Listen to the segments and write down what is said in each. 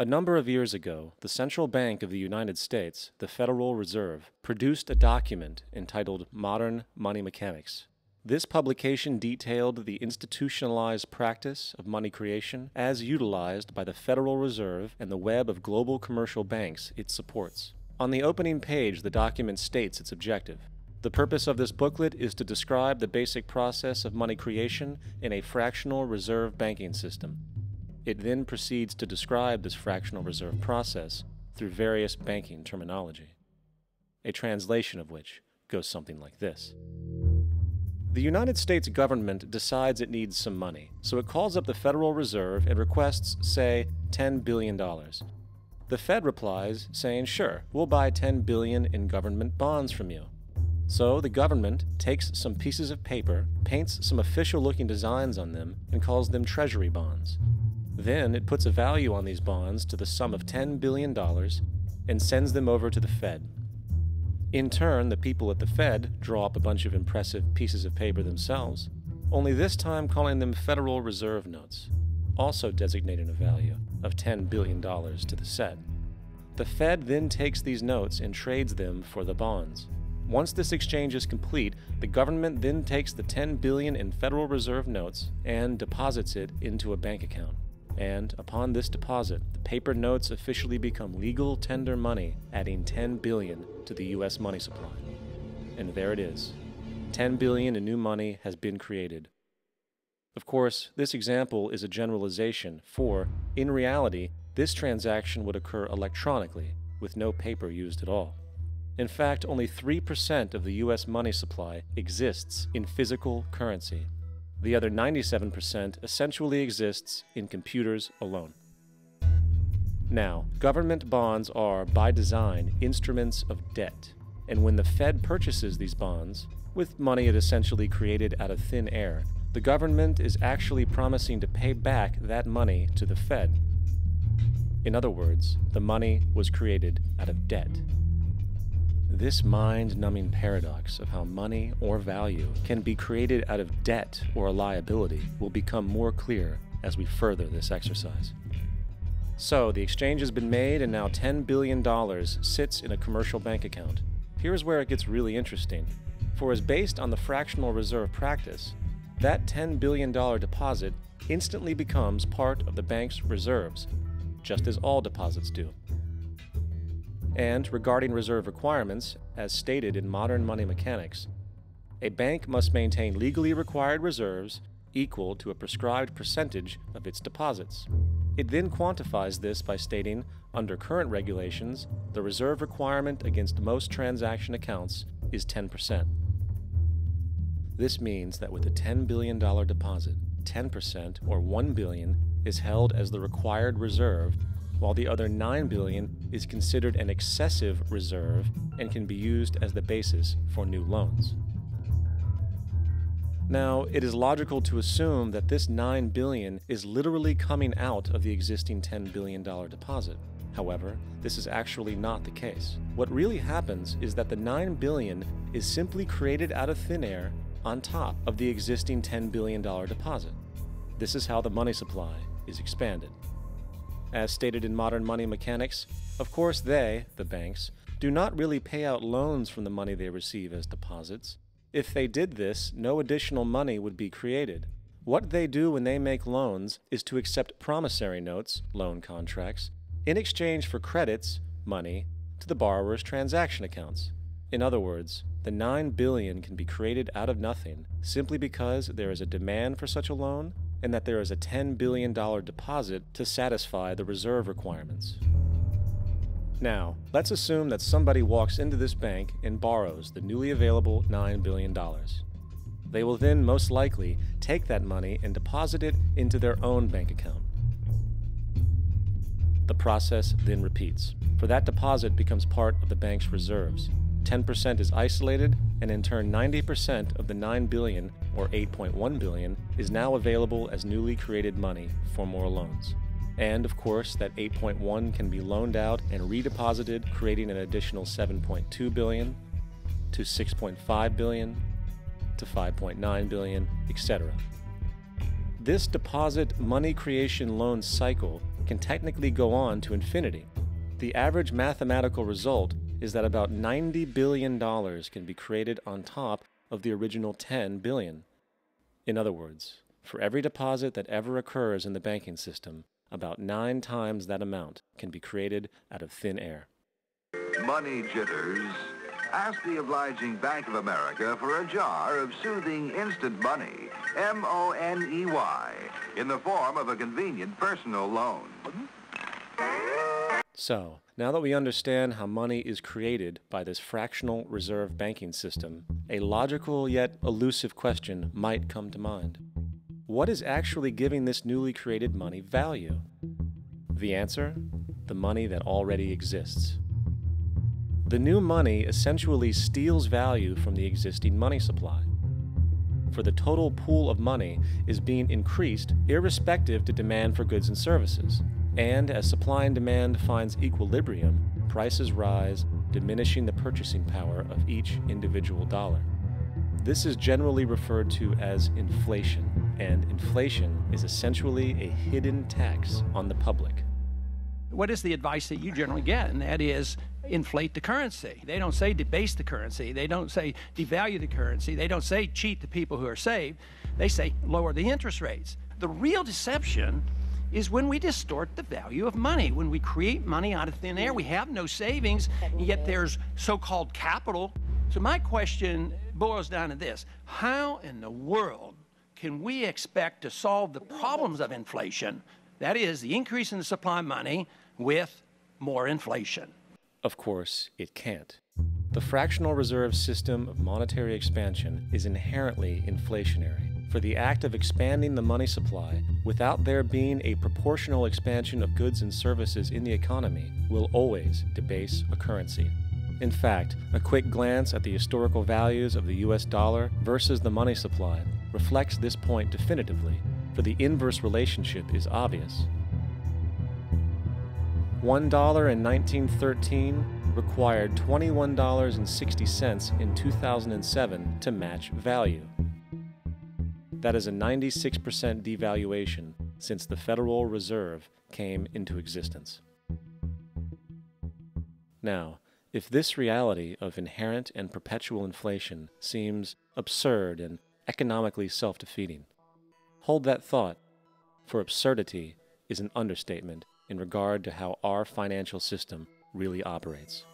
A number of years ago, the Central Bank of the United States, the Federal Reserve, produced a document entitled Modern Money Mechanics. This publication detailed the institutionalized practice of money creation as utilized by the Federal Reserve and the web of global commercial banks it supports. On the opening page, the document states its objective. The purpose of this booklet is to describe the basic process of money creation in a fractional reserve banking system. It then proceeds to describe this fractional reserve process through various banking terminology, a translation of which goes something like this. The United States government decides it needs some money, so it calls up the Federal Reserve and requests, say, $10 billion. The Fed replies, saying, sure, we'll buy $10 billion in government bonds from you. So the government takes some pieces of paper, paints some official-looking designs on them, and calls them treasury bonds. Then it puts a value on these bonds to the sum of $10 billion and sends them over to the Fed. In turn, the people at the Fed draw up a bunch of impressive pieces of paper themselves, only this time calling them Federal Reserve notes, also designating a value of $10 billion to the Fed. The Fed then takes these notes and trades them for the bonds. Once this exchange is complete, the government then takes the $10 billion in Federal Reserve notes and deposits it into a bank account. And upon this deposit, the paper notes officially become legal tender money, adding $10 billion to the U.S. money supply. And there it is. $10 billion in new money has been created. Of course, this example is a generalization, for, in reality, this transaction would occur electronically, with no paper used at all. In fact, only 3% of the U.S. money supply exists in physical currency. The other 97% essentially exists in computers alone. Now, government bonds are, by design, instruments of debt, and when the Fed purchases these bonds, with money it essentially created out of thin air, the government is actually promising to pay back that money to the Fed. In other words, the money was created out of debt. This mind-numbing paradox of how money or value can be created out of debt or a liability will become more clear as we further this exercise. So, the exchange has been made and now $10 billion sits in a commercial bank account. Here's where it gets really interesting. For as based on the fractional reserve practice, that $10 billion deposit instantly becomes part of the bank's reserves, just as all deposits do. And regarding reserve requirements, as stated in Modern Money Mechanics, a bank must maintain legally required reserves equal to a prescribed percentage of its deposits. It then quantifies this by stating, under current regulations, the reserve requirement against most transaction accounts is 10%. This means that with a $10 billion deposit, 10% or $1 billion is held as the required reserve, while the other $9 billion is considered an excessive reserve and can be used as the basis for new loans. Now, it is logical to assume that this $9 billion is literally coming out of the existing $10 billion deposit. However, this is actually not the case. What really happens is that the $9 billion is simply created out of thin air on top of the existing $10 billion deposit. This is how the money supply is expanded. As stated in Modern Money Mechanics, of course they, the banks, do not really pay out loans from the money they receive as deposits. If they did this, no additional money would be created. What they do when they make loans is to accept promissory notes, loan contracts, in exchange for credits, money, to the borrower's transaction accounts. In other words, the $9 billion can be created out of nothing simply because there is a demand for such a loan and that there is a $10 billion deposit to satisfy the reserve requirements. Now, let's assume that somebody walks into this bank and borrows the newly available $9 billion. They will then most likely take that money and deposit it into their own bank account. The process then repeats, for that deposit becomes part of the bank's reserves. 10% is isolated, and in turn 90% of the $9 billion, or $8.1 billion, is now available as newly created money for more loans. And of course, that 8.1 can be loaned out and redeposited, creating an additional 7.2 billion to 6.5 billion to 5.9 billion, etc. This deposit money creation loan cycle can technically go on to infinity. The average mathematical result is that about $90 billion can be created on top of the original $10 billion. In other words, for every deposit that ever occurs in the banking system, about 9 times that amount can be created out of thin air. Money jitters? Ask the obliging Bank of America for a jar of soothing instant money, M-O-N-E-Y, in the form of a convenient personal loan. So, now that we understand how money is created by this fractional reserve banking system, a logical yet elusive question might come to mind. What is actually giving this newly created money value? The answer? The money that already exists. The new money essentially steals value from the existing money supply. For the total pool of money is being increased irrespective to demand for goods and services. And as supply and demand finds equilibrium, prices rise, diminishing the purchasing power of each individual dollar. This is generally referred to as inflation, and inflation is essentially a hidden tax on the public. What is the advice that you generally get? And that is inflate the currency. They don't say debase the currency. They don't say devalue the currency. They don't say cheat the people who are saved. They say lower the interest rates. The real deception is when we distort the value of money. When we create money out of thin air, we have no savings, and yet there's so-called capital. So my question boils down to this: how in the world can we expect to solve the problems of inflation, that is, the increase in the supply of money, with more inflation? Of course, it can't. The fractional reserve system of monetary expansion is inherently inflationary. For the act of expanding the money supply, without there being a proportional expansion of goods and services in the economy, will always debase a currency. In fact, a quick glance at the historical values of the US dollar versus the money supply reflects this point definitively, for the inverse relationship is obvious. $1 in 1913 required $21.60 in 2007 to match value. That is a 96% devaluation since the Federal Reserve came into existence. Now, if this reality of inherent and perpetual inflation seems absurd and economically self-defeating, hold that thought, for absurdity is an understatement in regard to how our financial system really operates.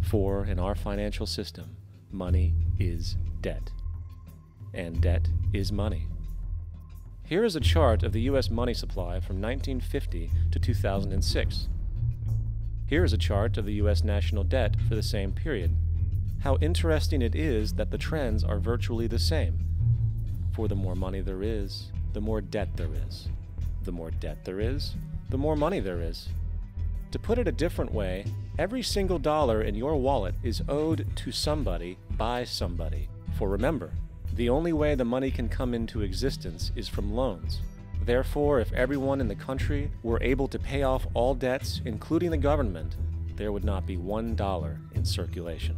For in our financial system, money is debt. And debt is money. Here is a chart of the U.S. money supply from 1950 to 2006. Here is a chart of the U.S. national debt for the same period. How interesting it is that the trends are virtually the same. For the more money there is, the more debt there is. The more debt there is, the more money there is. To put it a different way, every single dollar in your wallet is owed to somebody by somebody. For remember, the only way the money can come into existence is from loans. Therefore, if everyone in the country were able to pay off all debts, including the government, there would not be $1 in circulation.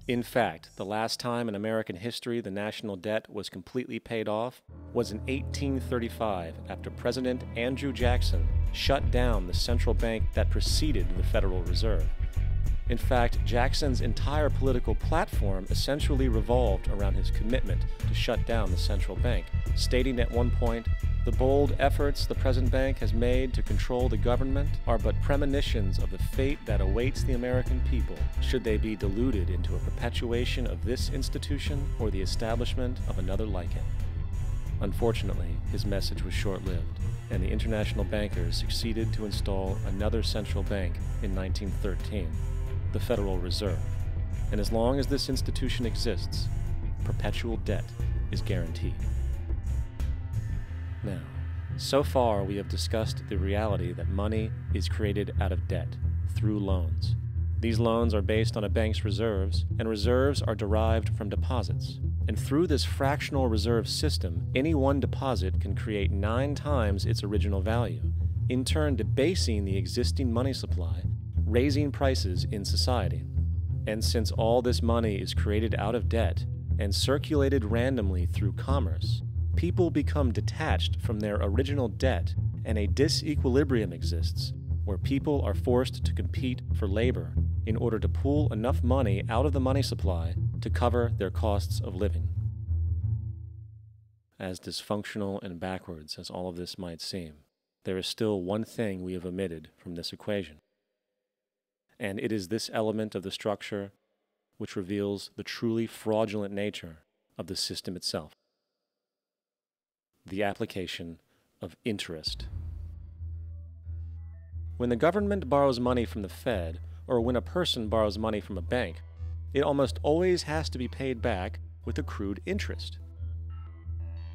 In fact, the last time in American history the national debt was completely paid off was in 1835 after President Andrew Jackson shut down the central bank that preceded the Federal Reserve. In fact, Jackson's entire political platform essentially revolved around his commitment to shut down the central bank, stating at one point, "The bold efforts the present bank has made to control the government are but premonitions of the fate that awaits the American people should they be deluded into a perpetuation of this institution or the establishment of another like it." Unfortunately, his message was short-lived, and the international bankers succeeded to install another central bank in 1913, the Federal Reserve. And as long as this institution exists, perpetual debt is guaranteed. Now, so far we have discussed the reality that money is created out of debt, through loans. These loans are based on a bank's reserves, and reserves are derived from deposits. And through this fractional reserve system, any one deposit can create 9 times its original value, in turn debasing the existing money supply, raising prices in society. And since all this money is created out of debt and circulated randomly through commerce, people become detached from their original debt, and a disequilibrium exists where people are forced to compete for labor in order to pool enough money out of the money supply to cover their costs of living. As dysfunctional and backwards as all of this might seem, there is still one thing we have omitted from this equation. And it is this element of the structure which reveals the truly fraudulent nature of the system itself: the application of interest. When the government borrows money from the Fed, or when a person borrows money from a bank, it almost always has to be paid back with accrued interest.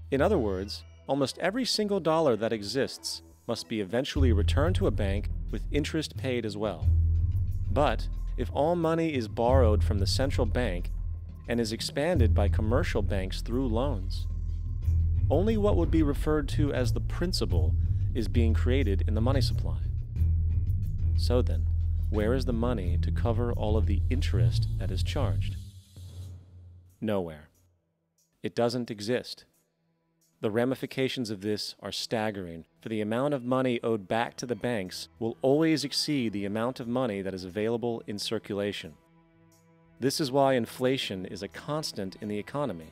In other words, almost every single dollar that exists must be eventually returned to a bank with interest paid as well. But if all money is borrowed from the central bank and is expanded by commercial banks through loans, only what would be referred to as the principal is being created in the money supply. So then, where is the money to cover all of the interest that is charged? Nowhere. It doesn't exist. The ramifications of this are staggering, for the amount of money owed back to the banks will always exceed the amount of money that is available in circulation. This is why inflation is a constant in the economy,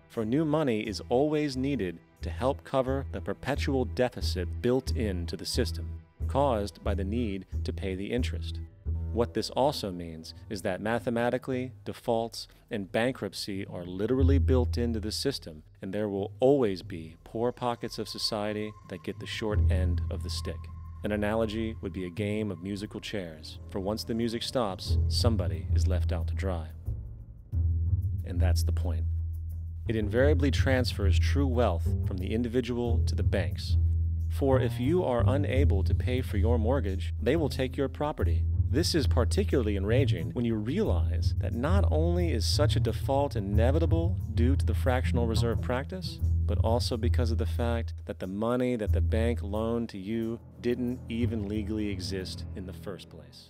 for new money is always needed to help cover the perpetual deficit built into the system, caused by the need to pay the interest. What this also means is that mathematically, defaults and bankruptcy are literally built into the system, and there will always be poor pockets of society that get the short end of the stick. An analogy would be a game of musical chairs, for once the music stops, somebody is left out to dry. And that's the point. It invariably transfers true wealth from the individual to the banks. For if you are unable to pay for your mortgage, they will take your property. This is particularly enraging when you realize that not only is such a default inevitable due to the fractional reserve practice, but also because of the fact that the money that the bank loaned to you didn't even legally exist in the first place.